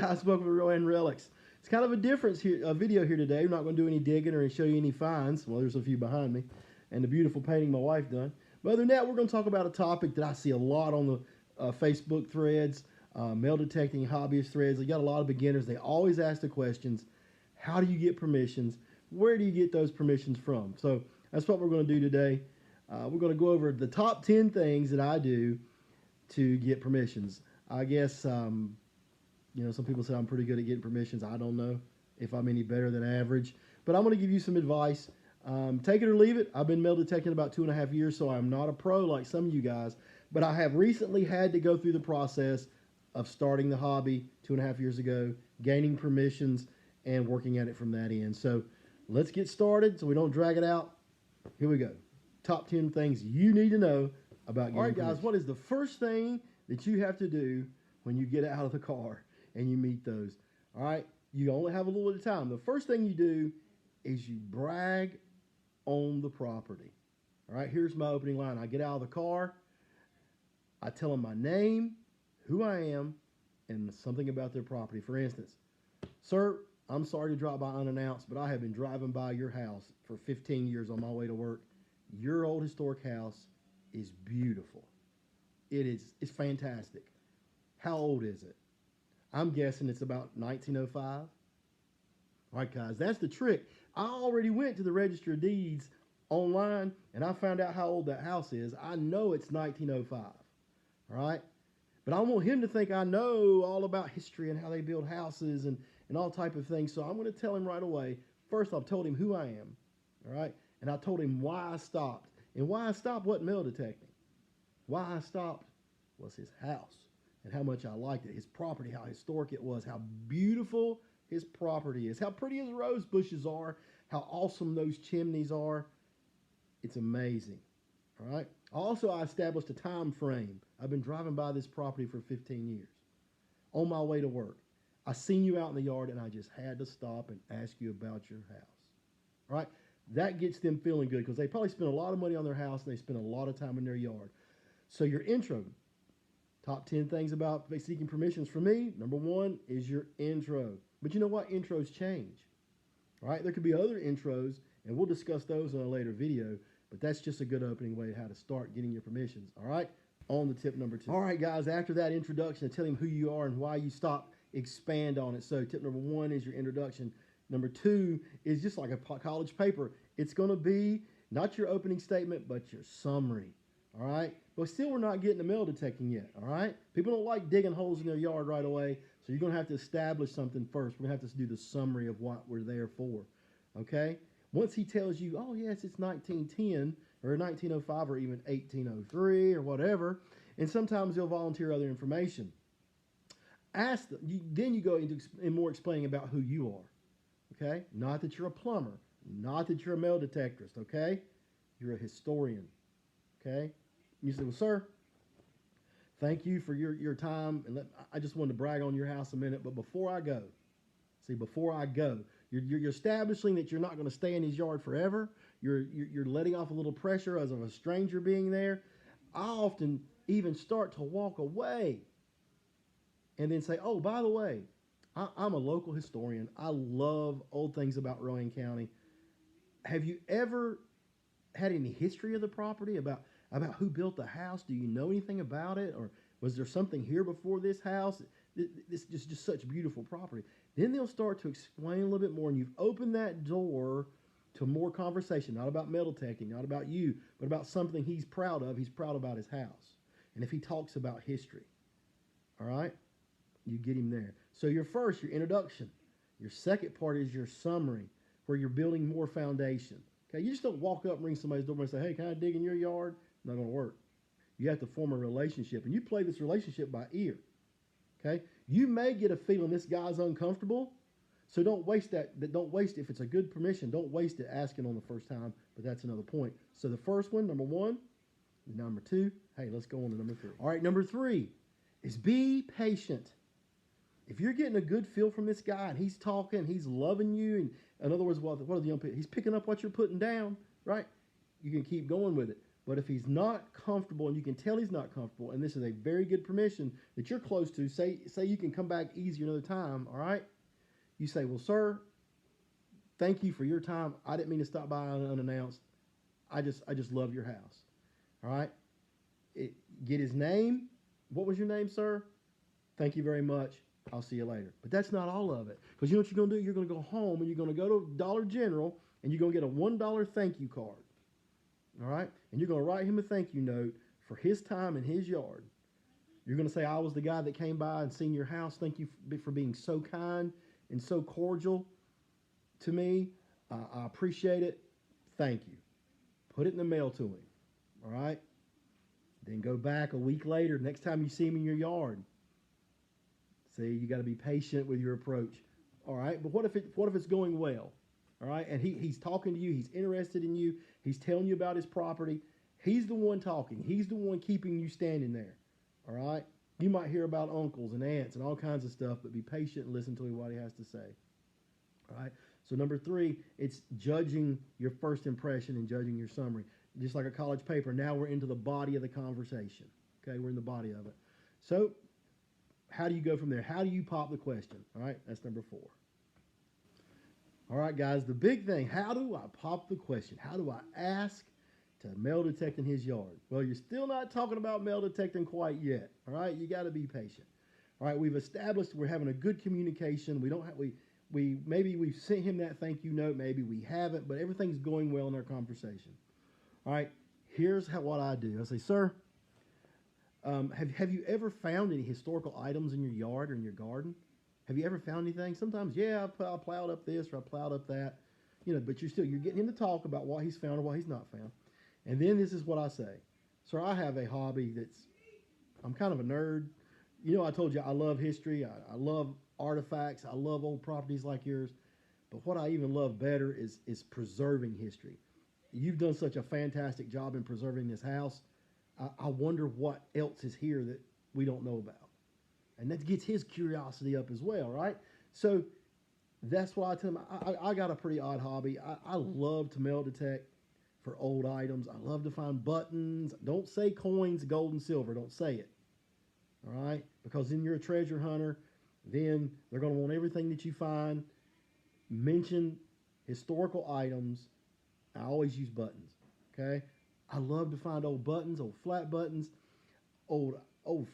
guys, welcome to Rowan Relics. It's kind of a different video here today. We're not going to do any digging or show you any finds. Well, there's a few behind me, and the beautiful painting my wife done. But other than that, we're going to talk about a topic that I see a lot on the Facebook threads, metal detecting hobbyist threads. They got a lot of beginners. They always ask the questions, how do you get permissions? Where do you get those permissions from? So that's what we're going to do today. We're going to go over the top 10 things that I do to get permissions. I guess, some people say I'm pretty good at getting permissions. I don't know if I'm any better than average, but I'm going to give you some advice. Take it or leave it. I've been metal detecting about 2.5 years, so I'm not a pro like some of you guys, but I have recently had to go through the process of starting the hobby 2.5 years ago, gaining permissions, and working at it from that end. So let's get started so we don't drag it out. Here we go. Top 10 things you need to know about getting permissions. All right, guys, what is the first thing that you have to do when you get out of the car and you meet those? All right, you only have a little bit of time. The first thing you do is you brag on the property. All right, here's my opening line. I get out of the car. I tell them my name, who I am, and something about their property. For instance, sir, I'm sorry to drop by unannounced, but I have been driving by your house for 15 years on my way to work. Your old historic house is beautiful. It's fantastic. How old is it? I'm guessing it's about 1905. All right, guys, that's the trick. I already went to the Register of Deeds online, and I found out how old that house is. I know it's 1905, all right? But I want him to think I know all about history and how they build houses and all type of things, so I'm going to tell him right away. First, I've told him who I am, all right? And I told him why I stopped. And why I stopped wasn't metal detecting. Why I stopped was his house and how much I liked it, his property, how historic it was, how beautiful his property is, how pretty his rose bushes are, how awesome those chimneys are. It's amazing, all right? Also, I established a time frame. I've been driving by this property for 15 years. On my way to work, I seen you out in the yard, and I just had to stop and ask you about your house, all right? That gets them feeling good because they probably spend a lot of money on their house, and they spend a lot of time in their yard. So your intro, top 10 things about seeking permissions for me. Number one is your intro. But you know what? Intros change. All right? There could be other intros, and we'll discuss those in a later video, but that's just a good opening way how to start getting your permissions. All right? On to tip number 2. All right, guys, after that introduction, tell him who you are and why you stop, expand on it. So tip number 1 is your introduction. Number 2 is just like a college paper. It's going to be not your opening statement, but your summary. All right? But still, we're not getting to metal detecting yet. All right? People don't like digging holes in their yard right away, so you're going to have to establish something first. We're going to have to do the summary of what we're there for. Okay? Once he tells you, oh, yes, it's 1910 or 1905 or even 1803 or whatever, and sometimes they'll volunteer other information. Ask them. Then you go into more explaining about who you are. Okay? Not that you're a plumber. Not that you're a metal detectorist. Okay? You're a historian. Okay? You say, well, sir, thank you for your time. And I just wanted to brag on your house a minute. But before I go, you're establishing that you're not going to stay in his yard forever. You're letting off a little pressure as of a stranger being there. I often even start to walk away and then say, oh, by the way, I'm a local historian. I love old things about Rowan County. Have you ever had any history of the property about who built the house? Do you know anything about it? Or was there something here before this house? This is just such beautiful property. Then they'll start to explain a little bit more, and you've opened that door to more conversation, not about metal detecting, not about you, but about something he's proud of. He's proud about his house. And if he talks about history, all right, you get him there. So your introduction. Your second part is your summary, where you're building more foundation. Okay, you just don't walk up and ring somebody's door and say, hey, can I dig in your yard? Not going to work. You have to form a relationship, and you play this relationship by ear. Okay, you may get a feeling this guy's uncomfortable, so don't waste that. Don't waste, if it's a good permission, don't waste it asking on the first time, but that's another point. So the first one, number 1. Number 2, hey, let's go on to number 3. All right, number 3 is be patient. If you're getting a good feel from this guy and he's talking, he's loving you, and in other words, what are the young people? He's picking up what you're putting down, right? You can keep going with it. But if he's not comfortable, and you can tell he's not comfortable, and this is a very good permission that you're close to, say you can come back easier another time, all right? You say, well, sir, thank you for your time. I didn't mean to stop by unannounced. I just love your house. All right? Get his name. What was your name, sir? Thank you very much. I'll see you later. But that's not all of it. Because you know what you're going to do? You're going to go home and you're going to go to Dollar General and you're going to get a $1 thank you card. All right? And you're going to write him a thank you note for his time in his yard. You're going to say, I was the guy that came by and seen your house. Thank you for being so kind and so cordial to me. I appreciate it. Thank you. Put it in the mail to him. All right? Then go back a week later. Next time you see him in your yard. See, you got to be patient with your approach. All right? But what if it's going well? All right? And he's talking to you. He's interested in you. He's telling you about his property. He's the one talking. He's the one keeping you standing there. All right? You might hear about uncles and aunts and all kinds of stuff, but be patient and listen to what he has to say. All right? So number 3, it's judging your first impression and judging your summary. Just like a college paper, now we're into the body of the conversation. Okay, we're in the body of it. So how do you go from there? How do you pop the question? All right, that's number 4. All right, guys, the big thing, how do I pop the question? How do I ask to metal detect in his yard? Well, you're still not talking about metal detecting quite yet. All right, you got to be patient. All right, we've established we're having a good communication. Maybe we've sent him that thank you note, maybe we haven't, but everything's going well in our conversation. All right, here's what I do. I say, sir, have you ever found any historical items in your yard or in your garden? Have you ever found anything? Sometimes, yeah, I plowed up this or I plowed up that, but you're getting him to talk about what he's found or what he's not found. And then this is what I say. Sir, I have a hobby I'm kind of a nerd. I told you I love history. I love artifacts. I love old properties like yours. But what I even love better is preserving history. You've done such a fantastic job in preserving this house. I wonder what else is here that we don't know about. And that gets his curiosity up as well, right? So that's why I tell him I got a pretty odd hobby. I love to metal detect for old items. I love to find buttons. Don't say coins, gold, and silver. Don't say it. All right? Because then you're a treasure hunter. Then they're going to want everything that you find. Mention historical items. I always use buttons. Okay? I love to find old buttons, old flat buttons, old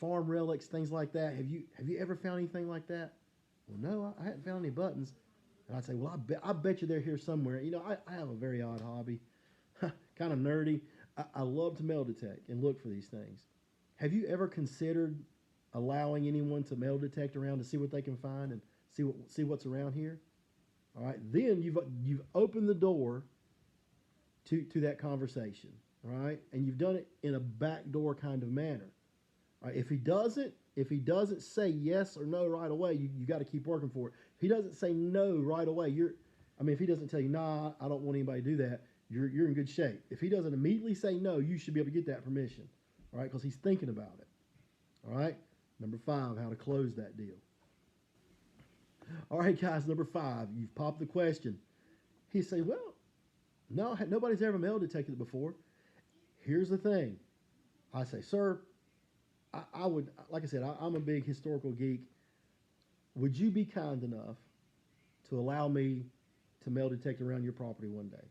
farm relics, things like that. Have you ever found anything like that? Well, no, I hadn't found any buttons. And I'd say, well, I bet you they're here somewhere. I have a very odd hobby, kind of nerdy. I love to metal detect and look for these things. Have you ever considered allowing anyone to metal detect around to see what they can find and see what's around here? All right, then you've opened the door to that conversation. All right, and you've done it in a backdoor kind of manner. All right, if he doesn't say yes or no right away, you got to keep working for it. If he doesn't say no right away, if he doesn't tell you, nah, I don't want anybody to do that, you're in good shape. If he doesn't immediately say no, you should be able to get that permission, all right, because he's thinking about it. All right, number 5, how to close that deal. All right, guys, number 5, you've popped the question. He say, well, no, nobody's ever metal detected it before. Here's the thing. I say, sir, I would, like I said, I'm a big historical geek. Would you be kind enough to allow me to metal detect around your property one day?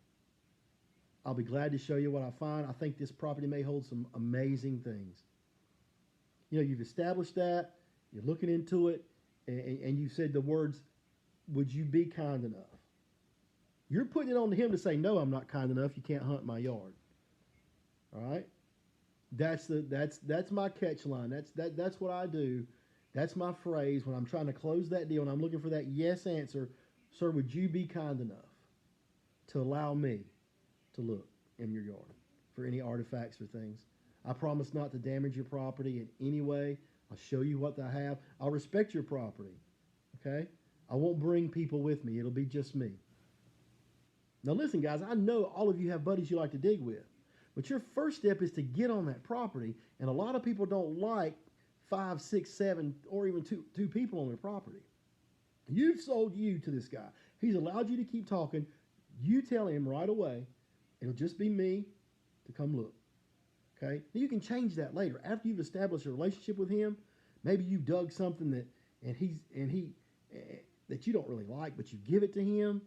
I'll be glad to show you what I find. I think this property may hold some amazing things. You've established that. You're looking into it. And you said the words, would you be kind enough? You're putting it on to him to say, no, I'm not kind enough. You can't hunt my yard. All right? That's my catch line. That's what I do. That's my phrase when I'm trying to close that deal and I'm looking for that yes answer. Sir, would you be kind enough to allow me to look in your yard for any artifacts or things? I promise not to damage your property in any way. I'll show you what I have. I'll respect your property. Okay? I won't bring people with me. It'll be just me. Now listen, guys, I know all of you have buddies you like to dig with. But your first step is to get on that property, and a lot of people don't like 5, 6, 7, or even two people on their property. You've sold you to this guy. He's allowed you to keep talking. You tell him right away, it'll just be me to come look. Okay? Now you can change that later. After you've established a relationship with him, maybe you dug something that you don't really like, but you give it to him.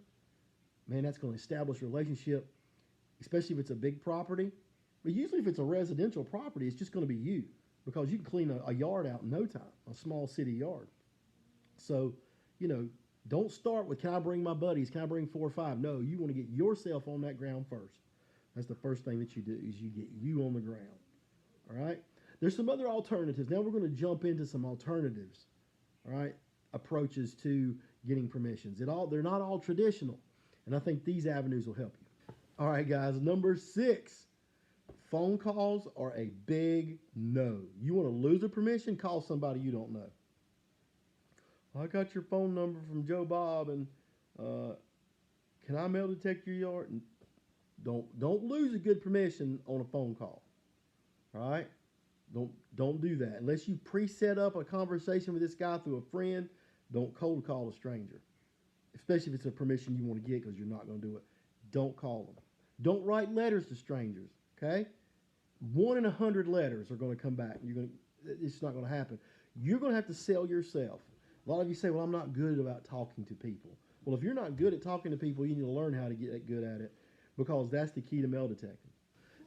Man, that's going to establish a relationship, especially if it's a big property. But usually if it's a residential property, it's just going to be you because you can clean a yard out in no time, a small city yard. So, don't start with, can I bring my buddies? Can I bring 4 or 5? No, you want to get yourself on that ground first. That's the first thing that you do is you get you on the ground. All right? There's some other alternatives. Now we're going to jump into some alternatives. All right? Approaches to getting permissions. They're not all traditional. And I think these avenues will help you. All right, guys. Number 6. Phone calls are a big no. You want to lose a permission? Call somebody you don't know. I got your phone number from Joe Bob, and can I mail detect your yard? And don't lose a good permission on a phone call. All right? Don't do that. Unless you pre-set up a conversation with this guy through a friend, don't cold call a stranger. Especially if it's a permission you want to get because you're not going to do it. Don't call them. Don't write letters to strangers, okay? 1 in 100 letters are going to come back. It's not going to happen. You're going to have to sell yourself. A lot of you say, well, I'm not good about talking to people. Well, if you're not good at talking to people, you need to learn how to get good at it because that's the key to mail detecting.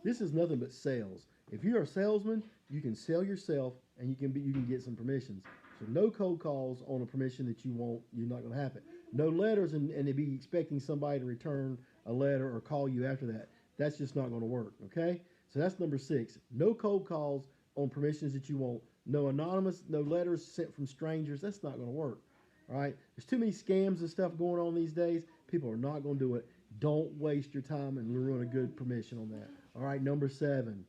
This is nothing but sales. If you're a salesman, you can sell yourself and you can get some permissions. So no cold calls on a permission that you're not going to happen. No letters and to be expecting somebody to return a letter or call you after that. That's just not going to work, okay? So that's number 6. No cold calls on permissions that you want. No letters sent from strangers. That's not going to work, all right? There's too many scams and stuff going on these days. People are not going to do it. Don't waste your time and ruin a good permission on that. All right, number 7.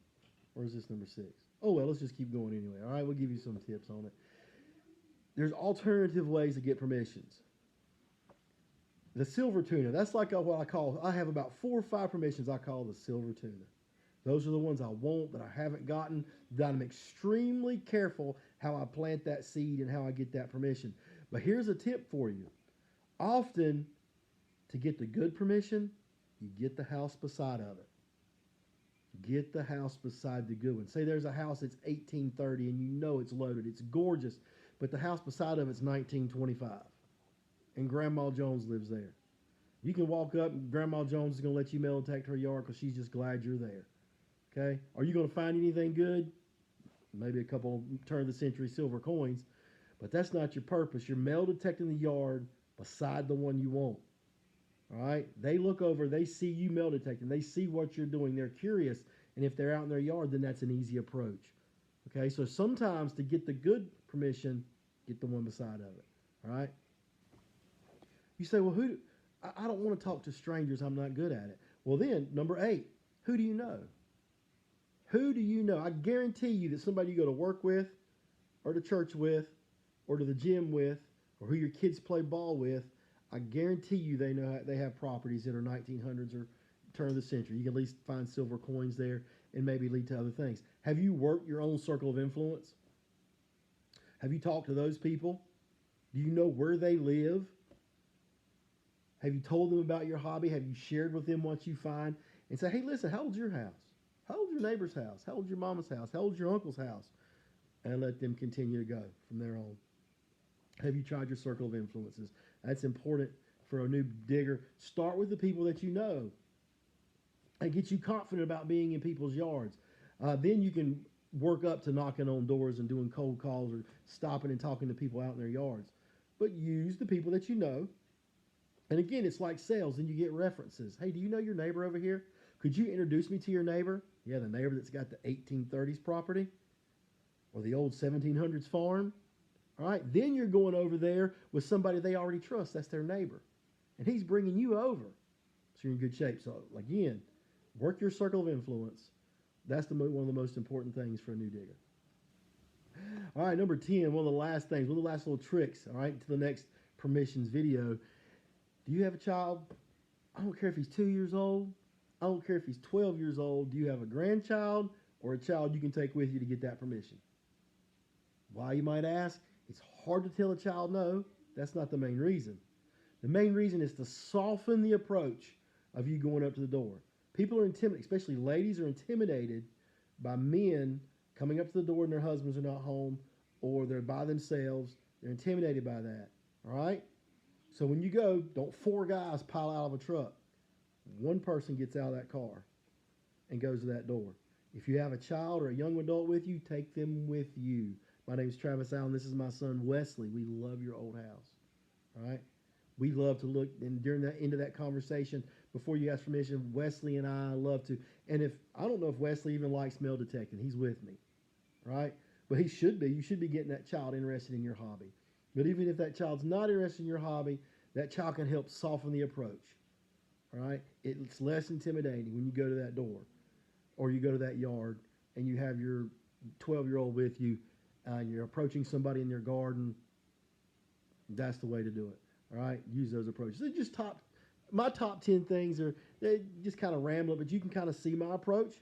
Or is this number 6? Oh, well, let's just keep going anyway. All right, we'll give you some tips on it. There's alternative ways to get permissions. The silver tuna, that's like I have about 4 or 5 permissions I call the silver tuna. Those are the ones I want that I haven't gotten, that I'm extremely careful how I plant that seed and how I get that permission. But here's a tip for you. Often, to get the good permission, you get the house beside of it. Get the house beside the good one. Say there's a house that's 1830 and you know it's loaded. It's gorgeous, but the house beside of it's 1925. And Grandma Jones lives there. You can walk up and Grandma Jones is going to let you mail detect her yard because she's just glad you're there. Okay? Are you going to find anything good? Maybe a couple turn-of-the-century silver coins, but that's not your purpose. You're mail detecting the yard beside the one you want. All right? They look over, they see you mail detecting, they see what you're doing, they're curious, and if they're out in their yard, then that's an easy approach. Okay? So sometimes to get the good permission, get the one beside of it. All right? You say, well, I don't want to talk to strangers, I'm not good at it. Well then, number 8, who do you know? Who do you know? I guarantee you that somebody you go to work with, or to church with, or to the gym with, or who your kids play ball with, I guarantee you they have properties that are 1900s or turn of the century. You can at least find silver coins there and maybe lead to other things. Have you worked your own circle of influence? Have you talked to those people? Do you know where they live? Have you told them about your hobby? Have you shared with them what you find? And say, hey, listen, how old's your house? How old's your neighbor's house? How old's your mama's house? How old's your uncle's house? And let them continue to go from there on. Have you tried your circle of influences? That's important for a new digger. Start with the people that you know and get you confident about being in people's yards. Then you can work up to knocking on doors and doing cold calls or stopping and talking to people out in their yards. But use the people that you know. And again, it's like sales, and you get references. Hey, do you know your neighbor over here? Could you introduce me to your neighbor? Yeah, the neighbor that's got the 1830s property or the old 1700s farm. All right, then you're going over there with somebody they already trust. That's their neighbor. And he's bringing you over. So you're in good shape. So again, work your circle of influence. That's one of the most important things for a new digger. All right, number 10, one of the last things, one of the last little tricks, all right, to the next permissions video. Do you have a child? I don't care if he's 2 years old. I don't care if he's 12 years old. Do you have a grandchild or a child you can take with you to get that permission? Why, you might ask? It's hard to tell a child no. That's not the main reason. The main reason is to soften the approach of you going up to the door. People are intimidated, especially ladies are intimidated by men coming up to the door and their husbands are not home, or they're by themselves. They're intimidated by that. All right? So when you go, don't four guys pile out of a truck. One person gets out of that car and goes to that door. If you have a child or a young adult with you, take them with you. My name is Travis Allen. This is my son, Wesley. We love your old house. All right? We love to look, and during that end of that conversation, before you ask permission, Wesley and I love to, and if, I don't know if Wesley even likes metal detecting. He's with me, right? But he should be. You should be getting that child interested in your hobby. But even if that child's not interested in your hobby, that child can help soften the approach, all right? It's less intimidating when you go to that door or you go to that yard and you have your 12-year-old with you and you're approaching somebody in their garden. That's the way to do it. All right, use those approaches. They're just my top 10 things are, they just kind of ramble, but you can kind of see my approach.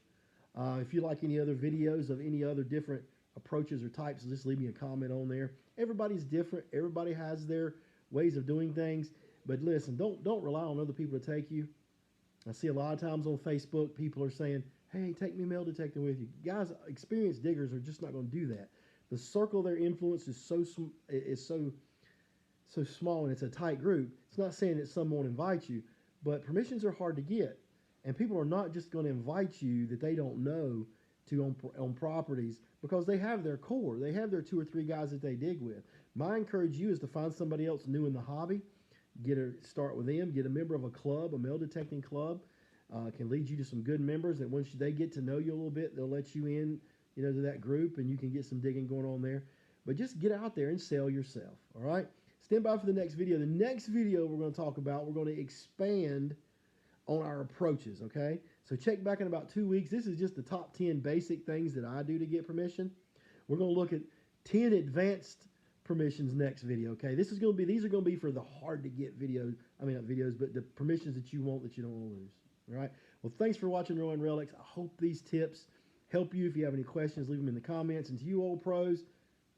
If you like any other videos of any other different approaches or types, just leave me a comment on there. Everybody's different. Everybody has their ways of doing things. But listen, don't rely on other people to take you. I see a lot of times on Facebook, people are saying, hey, take me metal detecting with you. Guys, experienced diggers are just not going to do that. The circle of their influence is so small and it's a tight group. It's not saying that some won't invite you, but permissions are hard to get. And people are not just going to invite you that they don't know to on properties because they have their core. They have their 2 or 3 guys that they dig with. My encourage you is to find somebody else new in the hobby. Start with them. Get a member of a club, a metal detecting club. Can lead you to some good members that once they get to know you a little bit, they'll let you in, to that group and you can get some digging going on there. But just get out there and sell yourself, all right? Stand by for the next video. The next video we're going to talk about, we're going to expand on our approaches, okay? So check back in about 2 weeks. This is just the top 10 basic things that I do to get permission. We're going to look at 10 advanced permissions next video, okay? These are going to be for the hard to get videos. I mean, not videos, but the permissions that you want that you don't want to lose, all right? Well, thanks for watching Rolling Relics. I hope these tips help you. If you have any questions, leave them in the comments. And to you old pros,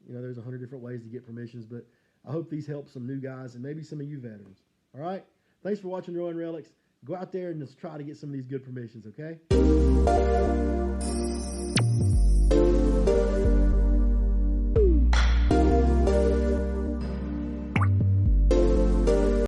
there's 100 different ways to get permissions, but I hope these help some new guys and maybe some of you veterans. All right? Thanks for watching Rolling Relics. Go out there and just try to get some of these good permissions, okay?